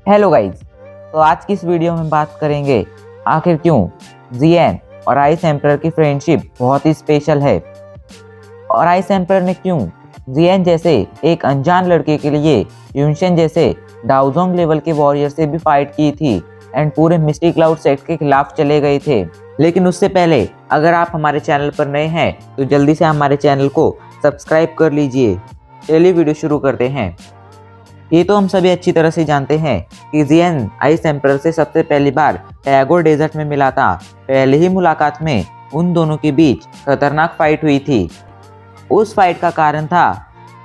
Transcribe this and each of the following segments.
Hello guys. तो आज की इस वीडियो में बात करेंगे आखिर क्यों जियन और आइस एम्परर की फ्रेंडशिप बहुत ही स्पेशल है, और आइस एम्परर ने क्यों जियन जैसे एक अनजान लड़के के लिए यूनशन जैसे डाओजोंग लेवल के वॉरियर से भी फाइट की थी एंड पूरे मिस्टी क्लाउड सेक्ट के खिलाफ चले गए थे। लेकिन उससे पहले अगर आप हमारे चैनल पर नए हैं तो जल्दी से हमारे चैनल को सब्सक्राइब कर लीजिए। चलिए वीडियो शुरू करते हैं। ये तो हम सभी अच्छी तरह से जानते हैं कि जियन आइस एम्परर से सबसे पहली बार टैगोर डेजर्ट में मिला था। पहले ही मुलाकात में उन दोनों के बीच खतरनाक फाइट हुई थी। उस फाइट का कारण था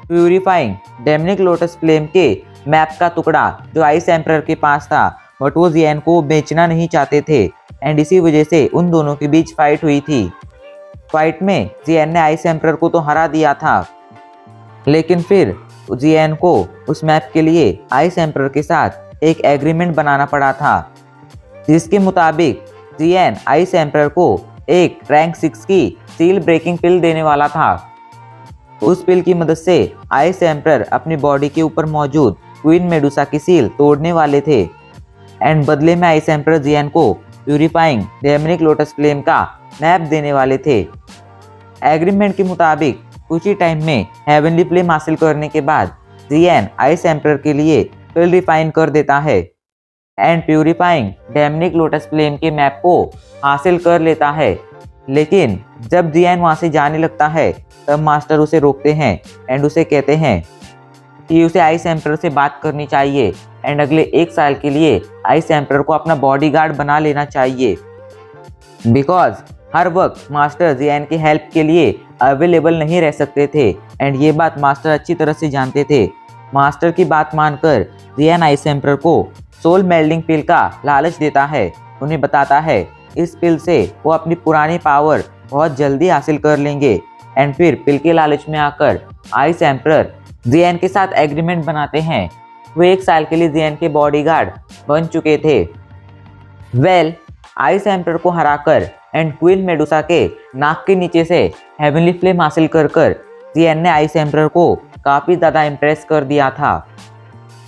प्यूरिफाइंग डेमनिक लोटस फ्लेम के मैप का टुकड़ा जो आइस एम्परर के पास था, बट वो जियन को बेचना नहीं चाहते थे एंड इसी वजह से उन दोनों के बीच फाइट हुई थी। फाइट में जियन ने आइस एम्परर को तो हरा दिया था, लेकिन फिर जियन को उस मैप के लिए आइस एम्परर के साथ एक एग्रीमेंट बनाना पड़ा था, जिसके मुताबिक जियन आइस एम्परर को एक रैंक 6 की सील ब्रेकिंग पिल देने वाला था। उस पिल की मदद से आइस एम्परर अपनी बॉडी के ऊपर मौजूद क्वीन मेडुसा की सील तोड़ने वाले थे एंड बदले में आइस एम्परर जियन को प्यूरिफाइंग डेमनिक लोटस फ्लेम का मैप देने वाले थे। एग्रीमेंट के मुताबिक कुछ ही टाइम में हेवनली फ्लेम हासिल करने के बाद जियन आइस एम्परर के लिए पिल रिफाइन कर देता है and purifying demonic lotus flame के मैप को हासिल कर लेता है। लेकिन जब जियन वहां से जाने लगता है तब मास्टर उसे रोकते हैं एंड उसे कहते हैं कि उसे आइस एम्परर से बात करनी चाहिए एंड अगले 1 साल के लिए आइस एम्परर को अपना बॉडीगार्ड बना लेना चाहिए, बिकॉज हर वक्त मास्टर जियन की हेल्प के लिए अवेलेबल नहीं रह सकते थे एंड ये बात मास्टर अच्छी तरह से जानते थे। मास्टर की बात मानकर जियन आइस एम्परर को सोल मेल्डिंग पिल का लालच देता है। उन्हें बताता है इस पिल से वो अपनी पुरानी पावर बहुत जल्दी हासिल कर लेंगे एंड फिर पिल के लालच में आकर आइस एम्परर जियन के साथ एग्रीमेंट बनाते हैं। वो 1 साल के लिए जियन के बॉडीगार्ड बन चुके थे। आइस एम्परर को हराकर एंड क्वीन मेडुसा के नाक के नीचे से हेवनली फ्लेम हासिल कर जियन ने आइस एम्परर को काफ़ी ज़्यादा इम्प्रेस कर दिया था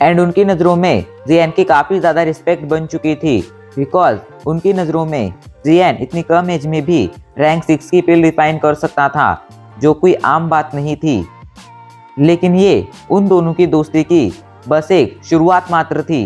एंड उनकी नज़रों में जियन की काफ़ी ज़्यादा रिस्पेक्ट बन चुकी थी, बिकॉज उनकी नज़रों में जियन इतनी कम एज में भी रैंक 6 की पिल रिफाइन कर सकता था, जो कोई आम बात नहीं थी। लेकिन ये उन दोनों की दोस्ती की बस एक शुरुआत मात्र थी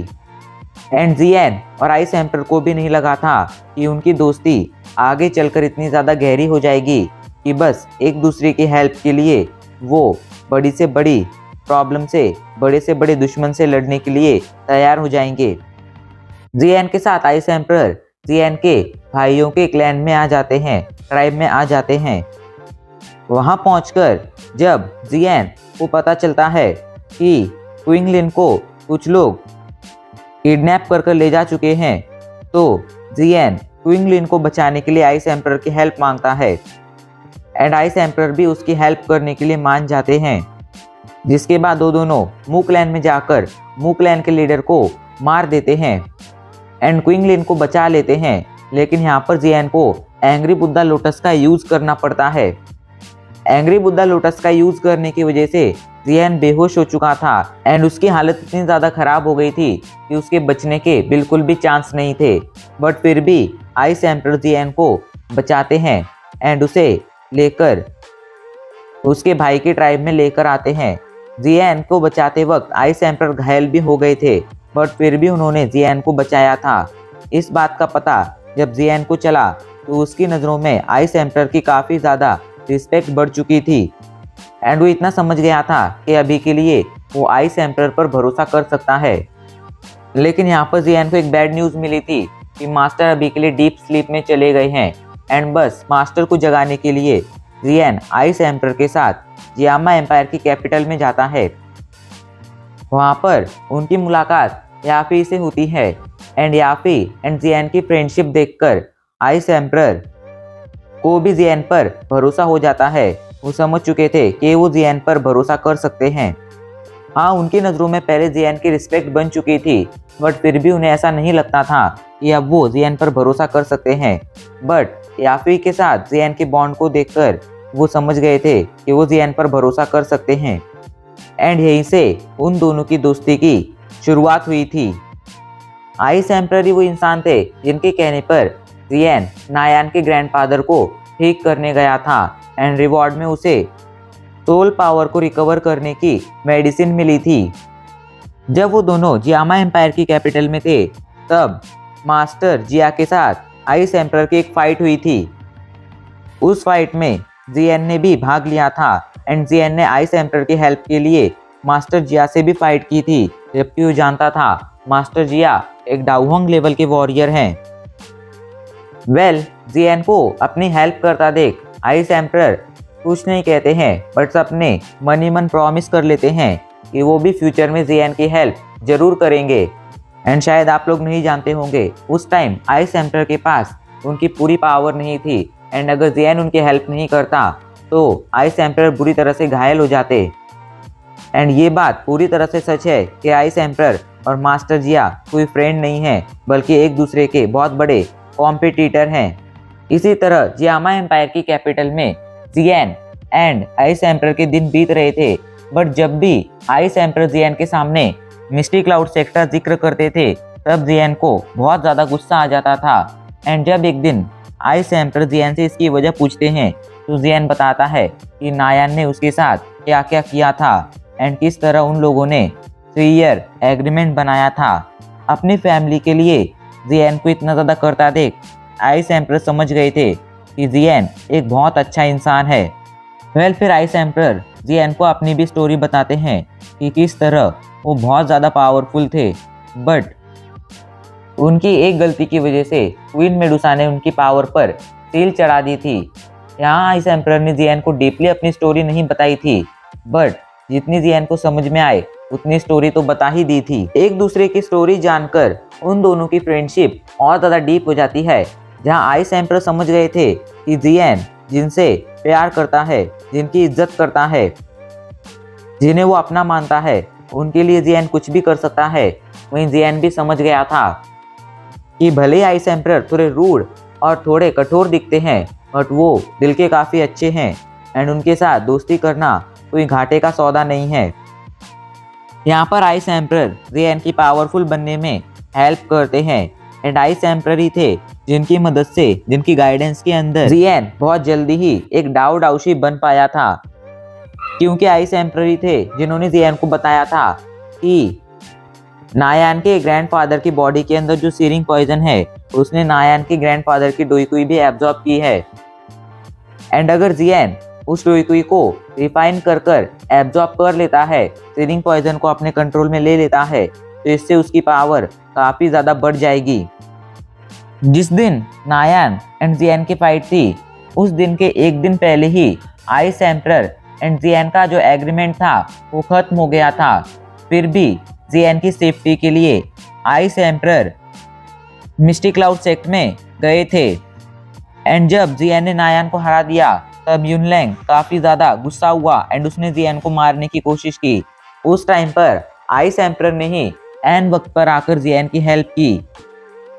एंड जियन और आइस एम्परर को भी नहीं लगा था कि उनकी दोस्ती आगे चलकर इतनी ज़्यादा गहरी हो जाएगी कि बस एक दूसरे की हेल्प के लिए वो बड़ी से बड़ी प्रॉब्लम से बड़े दुश्मन से लड़ने के लिए तैयार हो जाएंगे। जियन के साथ आइस एम्परर जियन के भाइयों के क्लैन में आ जाते हैं, ट्राइब में आ जाते हैं। वहाँ पहुंचकर जब जियन को पता चलता है कि क्विंगलिन को कुछ लोग किडनैप कर ले जा चुके हैं, तो जियन क्विंगलिन को बचाने के लिए आइस एम्परर की हेल्प मांगता है एंड आइस एम्परर भी उसकी हेल्प करने के लिए मान जाते हैं। जिसके बाद वो दोनों मू क्लैन में जाकर मू क्लैन के लीडर को मार देते हैं एंड क्विंगलिन को बचा लेते हैं। लेकिन यहाँ पर जियन को एंग्री बुद्धा लोटस का यूज़ करना पड़ता है। एंग्री बुद्धा लोटस का यूज़ करने की वजह से जियन बेहोश हो चुका था एंड उसकी हालत इतनी ज़्यादा ख़राब हो गई थी कि उसके बचने के बिल्कुल भी चांस नहीं थे। बट फिर भी आइस एम्परर जियन को बचाते हैं एंड उसे लेकर उसके भाई के ट्राइब में लेकर आते हैं। जियन को बचाते वक्त आइस एम्परर घायल भी हो गए थे, बट फिर भी उन्होंने जियन को बचाया था। इस बात का पता जब जियन को चला तो उसकी नज़रों में आइस एम्परर की काफ़ी ज़्यादा रिस्पेक्ट बढ़ चुकी थी एंड वो इतना समझ गया था कि अभी के लिए वो आइस एम्परर पर भरोसा कर सकता है। लेकिन यहाँ पर जियन को एक बैड न्यूज़ मिली थी कि मास्टर अभी के लिए डीप स्लीप में चले गए हैं एंड बस मास्टर को जगाने के लिए जियन आइस एम्परर के साथ जियामा एम्पायर की कैपिटल में जाता है। वहाँ पर उनकी मुलाकात याफी से होती है एंड याफी एंड जियन की फ्रेंडशिप देखकर आइस एम्परर को भी जियन पर भरोसा हो जाता है। वो समझ चुके थे कि वो जियन पर भरोसा कर सकते हैं। हाँ, उनकी नज़रों में पहले जियन की रिस्पेक्ट बन चुकी थी, बट फिर भी उन्हें ऐसा नहीं लगता था कि अब वो जियन पर भरोसा कर सकते हैं। बट याफी के साथ जियन के बॉन्ड को देखकर वो समझ गए थे कि वो जियन पर भरोसा कर सकते हैं एंड यहीं से उन दोनों की दोस्ती की शुरुआत हुई थी। आइस एम्परर ही वो इंसान थे जिनके कहने पर जियन नायान के ग्रैंडफादर को ठीक करने गया था एंड रिवॉर्ड में उसे सोल पावर को रिकवर करने की मेडिसिन मिली थी। जब वो दोनों जियामा एम्पायर की कैपिटल में थे तब मास्टर जिया के साथ आइस एम्परर की एक फाइट हुई थी। उस फाइट में जियन ने भी भाग लिया था एंड जियन ने आइस एम्परर की हेल्प के लिए मास्टर जिया से भी फाइट की थी, जबकि वो जानता था मास्टर जिया एक डाउहोंग लेवल के वॉरियर हैं। जियन को अपनी हेल्प करता देख आइस एम्परर कुछ नहीं कहते हैं बट अपने मन ही मन प्रॉमिस कर लेते हैं कि वो भी फ्यूचर में जियन की हेल्प जरूर करेंगे। एंड शायद आप लोग नहीं जानते होंगे उस टाइम आइस एम्परर के पास उनकी पूरी पावर नहीं थी एंड अगर जियन उनकी हेल्प नहीं करता तो आइस एम्परर बुरी तरह से घायल हो जाते। एंड ये बात पूरी तरह से सच है कि आइस एम्परर और मास्टर जिया कोई फ्रेंड नहीं है बल्कि एक दूसरे के बहुत बड़े कॉम्पिटिटर हैं। इसी तरह जियामा एम्पायर की कैपिटल में जियन एंड आइस एम्परर के दिन बीत रहे थे, बट जब भी आइस एम्परर जियन के सामने मिस्टी क्लाउड सेक्टर जिक्र करते थे तब जियन को बहुत ज़्यादा गुस्सा आ जाता था। एंड जब एक दिन आइस एम्परर जियन से इसकी वजह पूछते हैं तो जियन बताता है कि नायान ने उसके साथ क्या क्या किया था एंड किस तरह उन लोगों ने 3 ईयर एग्रीमेंट बनाया था अपनी फैमिली के लिए। जियन को इतना ज़्यादा करता देख आइस एम्परर समझ गए थे कि जियन एक बहुत अच्छा इंसान है। फिर आइस एम्परर जियन को अपनी भी स्टोरी बताते हैं कि किस तरह वो बहुत ज़्यादा पावरफुल थे बट उनकी एक गलती की वजह से क्वीन मेडुसा ने उनकी पावर पर सील चढ़ा दी थी। यहाँ आइस एम्परर ने जियन को डीपली अपनी स्टोरी नहीं बताई थी बट जितनी जियन को समझ में आए उतनी स्टोरी तो बता ही दी थी। एक दूसरे की स्टोरी जानकर उन दोनों की फ्रेंडशिप और ज़्यादा डीप हो जाती है, जहाँ आइस एम्परर समझ गए थे कि जियन जिनसे प्यार करता है, जिनकी इज्जत करता है, जिन्हें वो अपना मानता है, उनके लिए जियन कुछ भी कर सकता है। वहीं जियन भी समझ गया था कि भले आइस एम्परर थोड़े रूड और थोड़े कठोर दिखते हैं बट वो दिल के काफ़ी अच्छे हैं एंड उनके साथ दोस्ती करना कोई घाटे का सौदा नहीं है। यहाँ पर आइस एम्परर जियन की पावरफुल बनने में हेल्प करते हैं एंड आइस एम्परर ही थे जिनकी मदद से, जिनकी गाइडेंस के अंदर जियन बहुत जल्दी ही एक डाओ डाउशी बन पाया था, क्योंकि आइस एम्परर ही थे जिन्होंने जियन को बताया था कि नायान के ग्रैंडफादर की बॉडी के अंदर जो सीरिंग पॉइजन है उसने नायान के ग्रैंडफादर की डोईकुई भी एब्जॉर्ब की है एंड अगर जियन उस डोईकुई को रिफाइन कर एब्जॉर्ब कर लेता है, सीरिंग पॉइजन को अपने कंट्रोल में ले लेता है, तो इससे उसकी पावर काफ़ी ज़्यादा बढ़ जाएगी। जिस दिन नायान एंड जियन की फाइट थी उस दिन के एक दिन पहले ही आइस एम्परर एंड जियन का जो एग्रीमेंट था वो खत्म हो गया था। फिर भी जियन की सेफ्टी के लिए आइस एम्परर मिस्टी क्लाउड सेक्ट में गए थे एंड जब जियन ने नायान को हरा दिया तब युनलैंग काफ़ी ज़्यादा गुस्सा हुआ एंड उसने जियन को मारने की कोशिश की। उस टाइम पर आइस एम्परर ने ही एन वक्त पर आकर जियन की हेल्प की।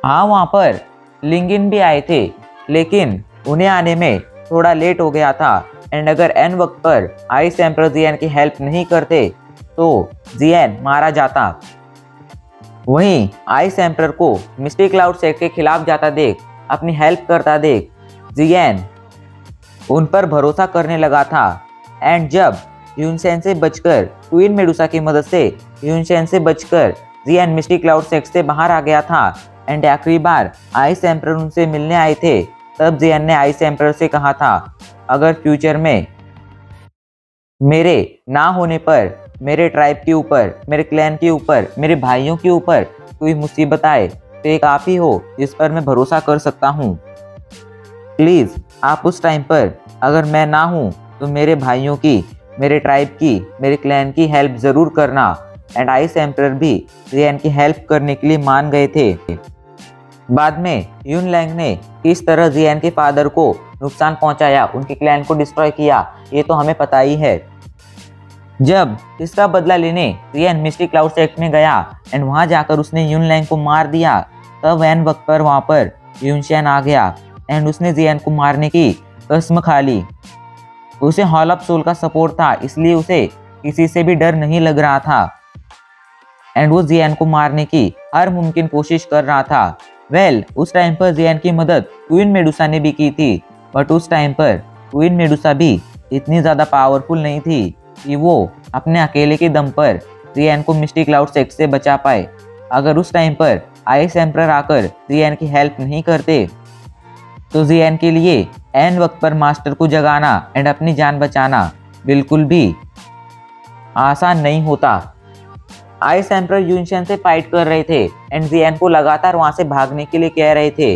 हाँ, वहाँ पर लिंगिन भी आए थे लेकिन उन्हें आने में थोड़ा लेट हो गया था एंड अगर एन वक्त पर आइस एम्परर जियन की हेल्प नहीं करते तो जियन मारा जाता। वहीं आइस एम्परर को मिस्टी क्लाउड सेक्ट के खिलाफ जाता देख, अपनी हेल्प करता देख जियन उन पर भरोसा करने लगा था एंड जब यूनसेन से बचकर, क्वीन मेडुसा की मदद से यूनसेन से बचकर जियन मिस्टी क्लाउड सेक्ट से बाहर आ गया था एंड आखिरी बार आइस एम्परर उनसे मिलने आए थे तब जियन ने आइस एम्परर से कहा था अगर फ्यूचर में मेरे ना होने पर मेरे ट्राइब के ऊपर, मेरे क्लैन के ऊपर, मेरे भाइयों के ऊपर कोई मुसीबत आए तो एक आप ही हो जिस पर मैं भरोसा कर सकता हूँ। प्लीज़ आप उस टाइम पर अगर मैं ना हूँ तो मेरे भाइयों की, मेरे ट्राइब की, मेरे क्लैन की हेल्प ज़रूर करना। एंड आइस एम्परर भी जियन की हेल्प करने के लिए मान गए थे। बाद में युनलैंग ने किस तरह जियन के फादर को नुकसान पहुंचाया, उनके क्लैन को डिस्ट्रॉय किया, ये तो हमें पता ही है। जब इसका बदला लेने जियन मिस्टी क्लाउड सेक्ट में गया एंड वहां जाकर उसने युनलैंग को मार दिया तब एन वक्त पर वहां पर यूनशेन आ गया एंड उसने जियन को मारने की कसम खा ली। उसे हॉल ऑफ सोल का सपोर्ट था इसलिए उसे किसी से भी डर नहीं लग रहा था। एंड वो जियान को मारने की हर मुमकिन कोशिश कर रहा था। उस टाइम पर जियान की मदद क्वीन मेडुसा ने भी की थी, बट उस टाइम पर क्वीन मेडुसा भी इतनी ज़्यादा पावरफुल नहीं थी कि वो अपने अकेले के दम पर जियान को मिस्टी क्लाउड सेक्स से बचा पाए। अगर उस टाइम पर आइस एम्परर आकर जियान की हेल्प नहीं करते तो जियान के लिए एन वक्त पर मास्टर को जगाना एंड अपनी जान बचाना बिल्कुल भी आसान नहीं होता। आइस एम्परर यूनशन से फाइट कर रहे थे एंड जियान को लगातार वहां से भागने के लिए कह रहे थे।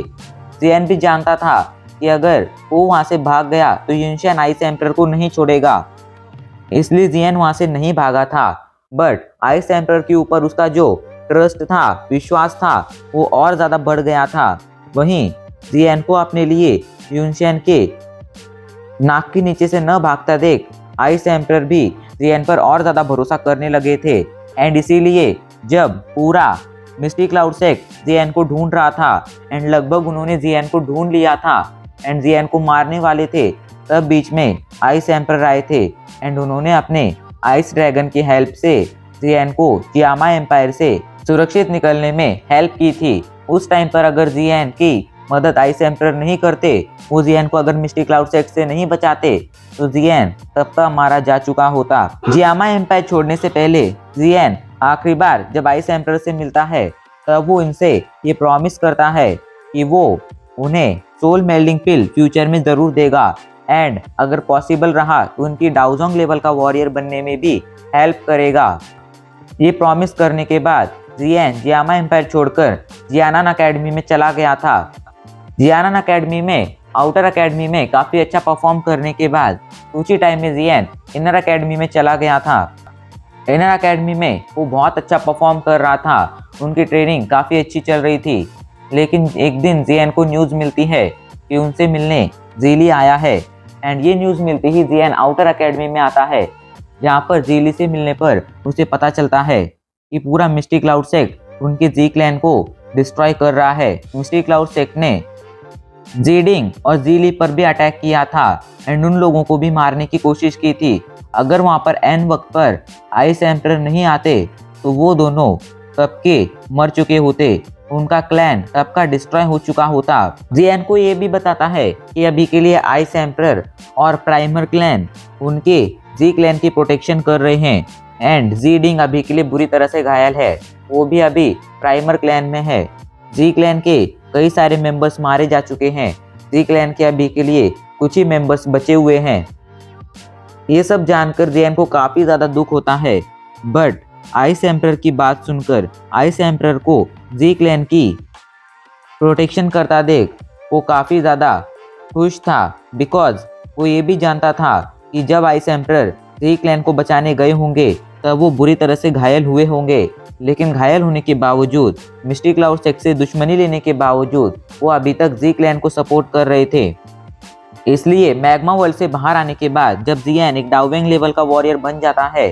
जियान भी जानता था कि अगर वो वहां से भाग गया तो यूनशन आइस एम्परर को नहीं छोड़ेगा, इसलिए जियान वहां से नहीं भागा था। बट आइस एम्परर के ऊपर उसका जो ट्रस्ट था, विश्वास था, वो और ज़्यादा बढ़ गया था। वहीं जियान को अपने लिए यूनशन के नाक के नीचे से न भागता देख आइस एम्परर भी जियान पर और ज़्यादा भरोसा करने लगे थे। एंड इसीलिए जब पूरा मिस्टी क्लाउड सेक्ट जियान को ढूंढ रहा था एंड लगभग उन्होंने जियान को ढूंढ लिया था एंड जियान को मारने वाले थे, तब बीच में आइस एम्परर आए थे एंड उन्होंने अपने आइस ड्रैगन की हेल्प से जियान को जियामा एम्पायर से सुरक्षित निकलने में हेल्प की थी। उस टाइम पर अगर जियान की मदद आइस एम्परर नहीं करते, वो जियान को अगर मिस्टी क्लाउड सेक्ट से नहीं बचाते, तो जियान तब तक मारा जा चुका होता। जियामा एम्पायर छोड़ने से पहले जियान आखिरी बार जब आइस एम्परर से मिलता है, तब वो इनसे ये प्रॉमिस करता है कि वो उन्हें सोल मेल्डिंग पिल फ्यूचर में ज़रूर देगा एंड अगर पॉसिबल रहा तो उनकी डाउजोंग लेवल का वॉरियर बनने में भी हेल्प करेगा। ये प्रॉमिस करने के बाद जियान जियामा एम्पायर छोड़कर जियानन अकेडमी में चला गया था। जियानन अकेडमी में आउटर अकेडमी में काफ़ी अच्छा परफॉर्म करने के बाद कुछ ही टाइम में जियान इनर अकेडमी में चला गया था। इनर अकेडमी में वो बहुत अच्छा परफॉर्म कर रहा था, उनकी ट्रेनिंग काफ़ी अच्छी चल रही थी। लेकिन एक दिन जियान को न्यूज़ मिलती है कि उनसे मिलने जीली आया है एंड ये न्यूज़ मिलते ही जियान आउटर अकेडमी में आता है, जहाँ पर जीली से मिलने पर उसे पता चलता है कि पूरा मिस्टी क्लाउड सेक्ट उनके जी क्लैन को डिस्ट्रॉय कर रहा है। मिस्टी क्लाउड सेक्ट ने जीडिंग और जीली पर भी अटैक किया था एंड उन लोगों को भी मारने की कोशिश की थी। अगर वहाँ पर एन वक्त पर आइस एम्परर नहीं आते तो वो दोनों तब के मर चुके होते, उनका क्लैन तब का डिस्ट्रॉय हो चुका होता। जियान को ये भी बताता है कि अभी के लिए आइस एम्परर और प्राइमर क्लैन उनके जी क्लैन की प्रोटेक्शन कर रहे हैं एंड जीडिंग अभी के लिए बुरी तरह से घायल है, वो भी अभी प्राइमर क्लैन में है। जी क्लैन के कई सारे मेंबर्स मारे जा चुके हैं, जी क्लैन के अभी के लिए कुछ ही मेंबर्स बचे हुए हैं। ये सब जानकर जियान को काफ़ी ज़्यादा दुख होता है, बट आइस एम्परर की बात सुनकर आइस एम्परर को जी क्लैन की प्रोटेक्शन करता देख वो काफ़ी ज़्यादा खुश था, बिकॉज वो ये भी जानता था कि जब आइस एम्परर जी क्लैन को बचाने गए होंगे तब वो बुरी तरह से घायल हुए होंगे। लेकिन घायल होने के बावजूद, मिस्टी क्लाउड सेक्ट से दुश्मनी लेने के बावजूद वो अभी तक जी क्लैन को सपोर्ट कर रहे थे। इसलिए मैग्मा वर्ल्ड से बाहर आने के बाद जब जियान एक डाउवेंग लेवल का वॉरियर बन जाता है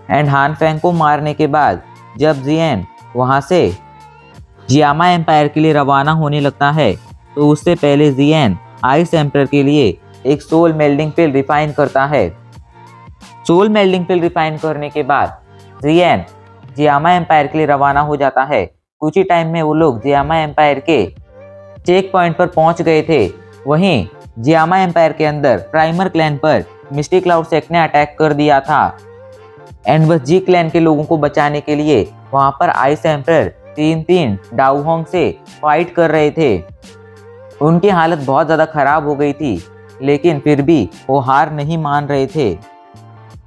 एंड हान फेंग को मारने के बाद जब जियान वहाँ से जियामा एम्पायर के लिए रवाना होने लगता है, तो उससे पहले जियान आइस एम्परर के लिए एक सोल मेल्डिंग पिल रिफाइन करता है। सोल मेल्डिंग पिल रिफाइन करने के बाद जियान जियामा एम्पायर के लिए रवाना हो जाता है। कुछ ही टाइम में वो लोग जियामा एम्पायर के चेक पॉइंट पर पहुंच गए थे। वहीं जियामा एम्पायर के अंदर प्राइमर क्लैन पर मिस्टी क्लाउड सेक्ट ने अटैक कर दिया था एंड बस जी क्लैन के लोगों को बचाने के लिए वहां पर आइस एम्परर 3 डाउहोंग से फाइट कर रहे थे। उनकी हालत बहुत ज़्यादा खराब हो गई थी, लेकिन फिर भी वो हार नहीं मान रहे थे,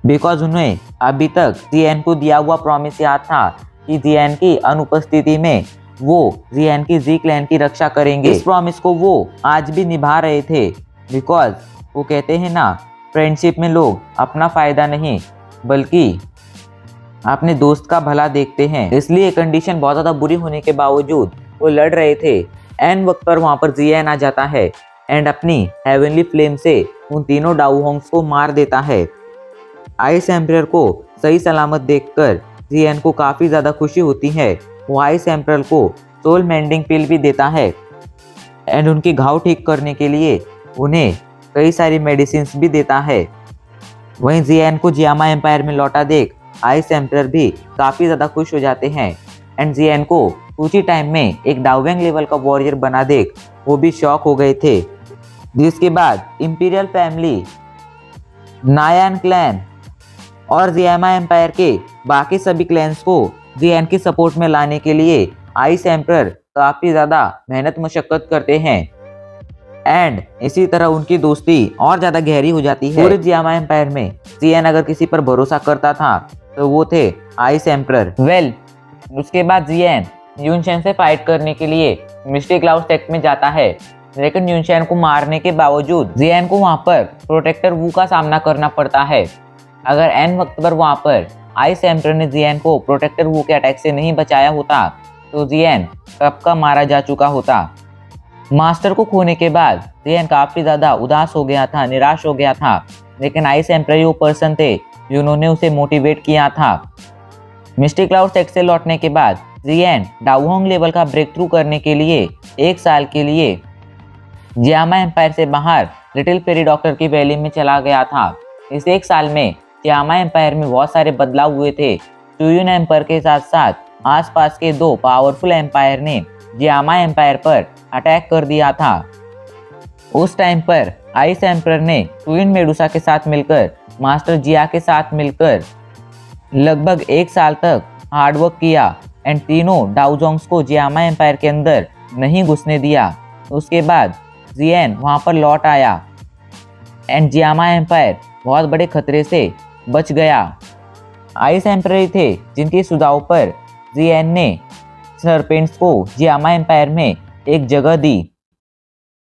बिकॉज उन्हें अभी तक जियान को दिया हुआ प्रॉमिस याद था कि जियान की अनुपस्थिति में वो जियान की जी क्लैन की रक्षा करेंगे। इस प्रॉमिस को वो आज भी निभा रहे थे, बिकॉज वो कहते हैं ना, फ्रेंडशिप में लोग अपना फ़ायदा नहीं बल्कि अपने दोस्त का भला देखते हैं। इसलिए कंडीशन बहुत ज़्यादा बुरी होने के बावजूद वो लड़ रहे थे। एन वक्त पर वहाँ पर जियान आ जाता है एंड अपनी हेवनली फ्लेम से उन तीनों डाउहोंग्स को मार देता है। आइस एम्परर को सही सलामत देखकर जियान को काफ़ी ज़्यादा खुशी होती है। वो आइस एम्परर को सोल मेंडिंग पिल भी देता है एंड उनके घाव ठीक करने के लिए उन्हें कई सारी मेडिसिन भी देता है। वहीं जियान को जियामा एम्पायर में लौटा देख आइस एम्परर भी काफ़ी ज़्यादा खुश हो जाते हैं एंड जियान को कुछ ही टाइम में एक डाउवेंग लेवल का वॉरियर बना देख वो भी शॉक हो गए थे। जिसके बाद इंपीरियल फैमिली, नायान क्लैन और जियामा एम्पायर के बाकी सभी क्लैंस को जियान की सपोर्ट में लाने के लिए आइस एम्परर काफ़ी ज़्यादा मेहनत मशक्कत करते हैं एंड इसी तरह उनकी दोस्ती और ज़्यादा गहरी हो जाती है। पूरे जियामा एम्पायर में जियान अगर किसी पर भरोसा करता था तो वो थे आइस एम्परर। उसके बाद जियान यूनशेन से फाइट करने के लिए मिस्टी क्लाउड सेक्ट में जाता है, लेकिन यूनशेन को मारने के बावजूद जियान को वहां पर प्रोटेक्टर वू का सामना करना पड़ता है। अगर एन वक्त पर वहां पर आइस एम्परर ने जियान को प्रोटेक्टर वू के अटैक से नहीं बचाया होता तो जियान कब का मारा जा चुका होता। मास्टर को खोने के बाद जियान काफ़ी ज़्यादा उदास हो गया था, निराश हो गया था, लेकिन आइस एम्परर वो पर्सन थे जिन्होंने उसे मोटिवेट किया था। मिस्टी क्लाउड सेक्ट से लौटने के बाद जियान डाउहोंग लेवल का ब्रेक थ्रू करने के लिए 1 साल के लिए जियामा एम्पायर से बाहर लिटिल फेरी डॉक्टर की वैली में चला गया था। इस 1 साल में जियामा एम्पायर में बहुत सारे बदलाव हुए थे। चुयुन एम्पायर के साथ साथ आसपास के 2 पावरफुल एम्पायर ने जियामा एम्पायर पर अटैक कर दिया था। उस टाइम पर आइस एम्परर ने क्वीन मेडुसा के साथ मिलकर मास्टर जिया के साथ मिलकर लगभग 1 साल तक हार्डवर्क किया एंड तीनों डाउजोंग्स को जियामा एम्पायर के अंदर नहीं घुसने दिया। उसके बाद जियान वहां पर लौट आया एंड जियामा एम्पायर बहुत बड़े खतरे से बच गया। आइस एम्परर ही थे जिनके सुझाव पर जियान ने सरपेंट्स को जियामा एम्पायर में एक जगह दी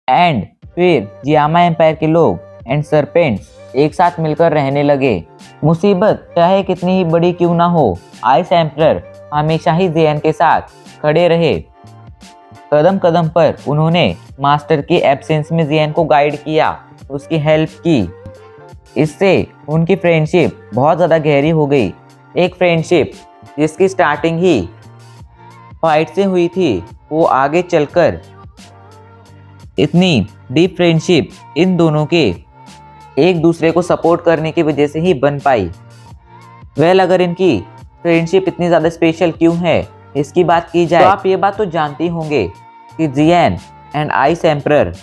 एंड फिर जियामा एम्पायर के लोग एंड सरपेंट्स एक साथ मिलकर रहने लगे। मुसीबत चाहे कितनी ही बड़ी क्यों ना हो, आइस एम्परर हमेशा ही जियान के साथ खड़े रहे। कदम कदम पर उन्होंने मास्टर की एब्सेंस में जियान को गाइड किया, उसकी हेल्प की। इससे उनकी फ्रेंडशिप बहुत ज़्यादा गहरी हो गई। एक फ्रेंडशिप जिसकी स्टार्टिंग ही फाइट से हुई थी, वो आगे चलकर इतनी डीप फ्रेंडशिप इन दोनों के एक दूसरे को सपोर्ट करने की वजह से ही बन पाई। अगर इनकी फ्रेंडशिप इतनी ज़्यादा स्पेशल क्यों है इसकी बात की जाए तो आप ये बात तो जानते होंगे कि जियान एंड आइस एम्परर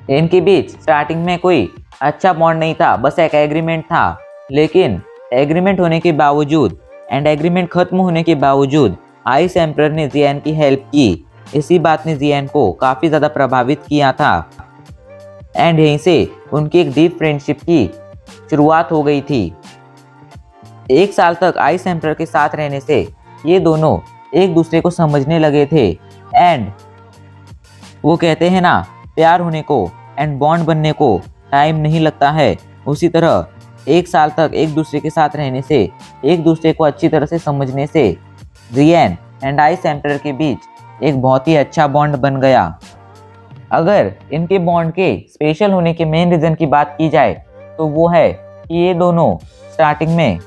इनके बीच स्टार्टिंग में कोई अच्छा बॉन्ड नहीं था, बस एक एग्रीमेंट था। लेकिन एग्रीमेंट होने के बावजूद एंड एग्रीमेंट खत्म होने के बावजूद आइस एम्परर ने जियान की हेल्प की। इसी बात ने जियान को काफ़ी ज़्यादा प्रभावित किया था एंड यहीं से उनकी एक डीप फ्रेंडशिप की शुरुआत हो गई थी। 1 साल तक आइस एम्परर के साथ रहने से ये दोनों एक दूसरे को समझने लगे थे एंड वो कहते हैं ना, प्यार होने को एंड बॉन्ड बनने को टाइम नहीं लगता है। उसी तरह 1 साल तक एक दूसरे के साथ रहने से, एक दूसरे को अच्छी तरह से समझने से जियान एंड आइस एम्परर के बीच एक बहुत ही अच्छा बॉन्ड बन गया। अगर इनके बॉन्ड के स्पेशल होने के मेन रीज़न की बात की जाए तो वो है कि ये दोनों स्टार्टिंग में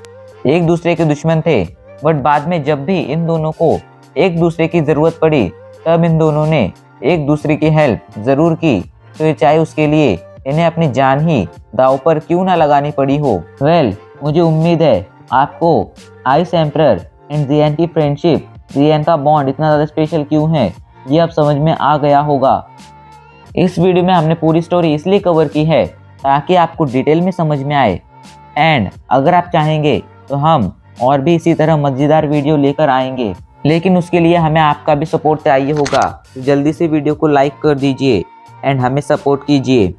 एक दूसरे के दुश्मन थे, बट बाद में जब भी इन दोनों को एक दूसरे की ज़रूरत पड़ी तब इन दोनों ने एक दूसरे की हेल्प ज़रूर की, तो ये चाहे उसके लिए इन्हें अपनी जान ही दांव पर क्यों ना लगानी पड़ी हो। मुझे उम्मीद है आपको आइस एम्परर एंड जियान की फ्रेंडशिप, जियान का बॉन्ड इतना ज़्यादा स्पेशल क्यों है ये अब समझ में आ गया होगा। इस वीडियो में हमने पूरी स्टोरी इसलिए कवर की है ताकि आपको डिटेल में समझ में आए एंड अगर आप चाहेंगे तो हम और भी इसी तरह मज़ेदार वीडियो लेकर आएंगे, लेकिन उसके लिए हमें आपका भी सपोर्ट चाहिए होगा। तो जल्दी से वीडियो को लाइक कर दीजिए एंड हमें सपोर्ट कीजिए।